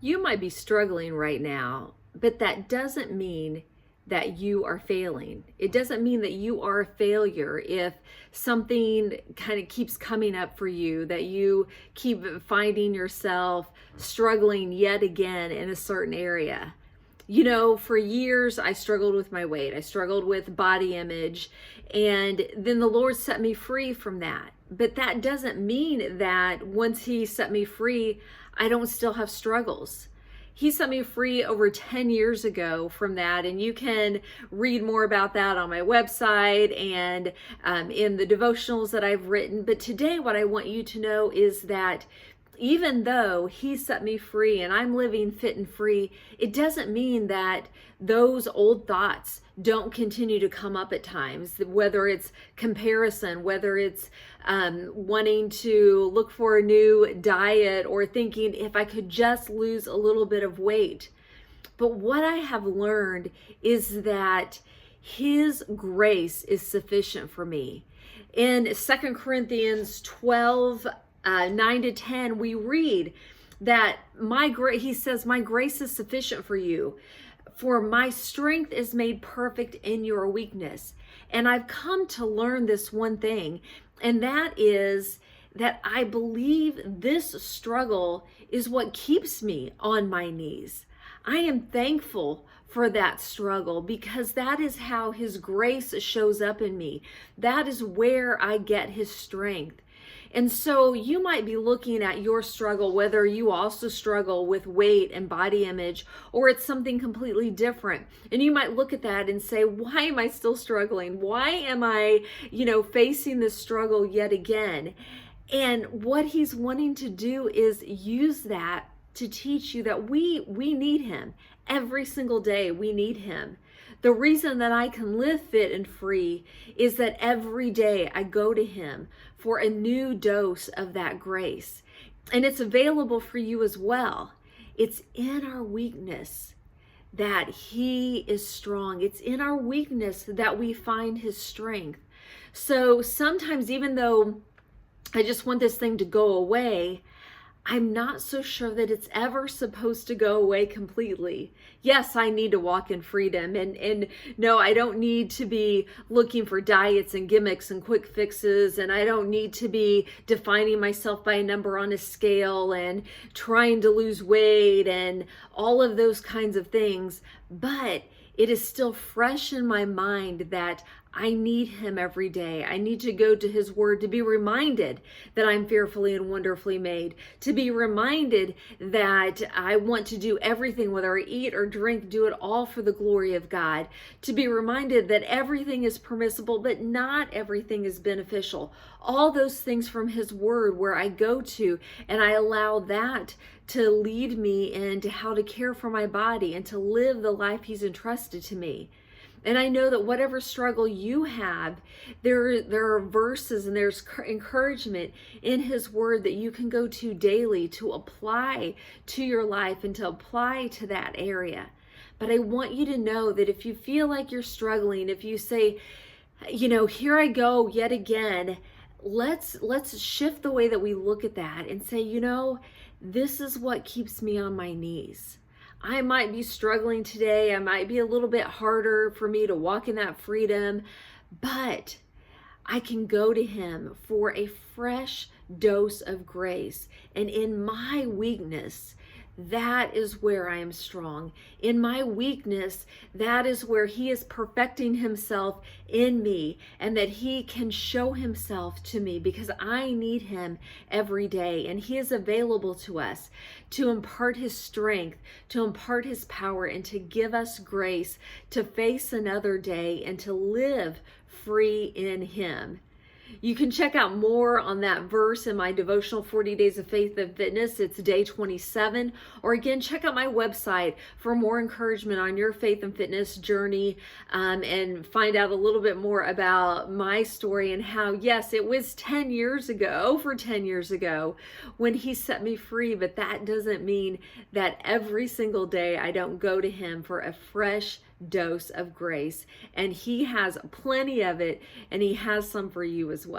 You might be struggling right now, but that doesn't mean that you are failing. It doesn't mean that you are a failure if something kind of keeps coming up for you, that you keep finding yourself struggling yet again in a certain area. You know, for years I struggled with my weight. I struggled with body image, and then the Lord set me free from that. But that doesn't mean that once He set me free, I don't still have struggles. He set me free over 10 years ago from that, and you can read more about that on my website and in the devotionals that I've written. But today, what I want you to know is that even though He set me free and I'm living fit and free, it doesn't mean that those old thoughts don't continue to come up at times, whether it's comparison, whether it's wanting to look for a new diet, or thinking if I could just lose a little bit of weight. But what I have learned is that His grace is sufficient for me. In 2 Corinthians 12, 9 to 10, we read that He says, my grace is sufficient for you, for my strength is made perfect in your weakness. And I've come to learn this one thing, and that is that I believe this struggle is what keeps me on my knees. I am thankful for that struggle, because that is how His grace shows up in me. That is where I get His strength. And so you might be looking at your struggle, whether you also struggle with weight and body image, or it's something completely different. And you might look at that and say, why am I still struggling? Why am I, facing this struggle yet again? And what He's wanting to do is use that to teach you that we need Him. Every single day we need Him. The reason that I can live fit and free is that every day I go to Him for a new dose of that grace. And it's available for you as well. It's in our weakness that He is strong. It's in our weakness that we find His strength. So sometimes, even though I just want this thing to go away, I'm not so sure that it's ever supposed to go away completely. Yes, I need to walk in freedom, and no, I don't need to be looking for diets and gimmicks and quick fixes, and I don't need to be defining myself by a number on a scale and trying to lose weight and all of those kinds of things. But it is still fresh in my mind that I need Him every day. I need to go to His Word to be reminded that I'm fearfully and wonderfully made, to be reminded that I want to do everything, whether I eat or drink, do it all for the glory of God, to be reminded that everything is permissible, but not everything is beneficial. All those things from His Word where I go to, and I allow that to lead me into how to care for my body and to live the life He's entrusted to me. And I know that whatever struggle you have, there are verses and there's encouragement in His Word that you can go to daily to apply to your life and to apply to that area. But I want you to know that if you feel like you're struggling, if you say, here I go yet again, let's shift the way that we look at that and say, this is what keeps me on my knees. I might be struggling today. I might be a little bit harder for me to walk in that freedom, but I can go to Him for a fresh dose of grace. And in my weakness, that is where I am strong. In my weakness, that is where He is perfecting Himself in me, and that He can show Himself to me, because I need Him every day. And He is available to us to impart His strength, to impart His power, and to give us grace to face another day and to live free in Him. You can check out more on that verse in my devotional 40 Days of Faith and Fitness. It's day 27. Or again, check out my website for more encouragement on your faith and fitness journey, and find out a little bit more about my story and how, yes, it was 10 years ago, over 10 years ago, when He set me free. But that doesn't mean that every single day I don't go to Him for a fresh dose of grace. And He has plenty of it, and He has some for you as well.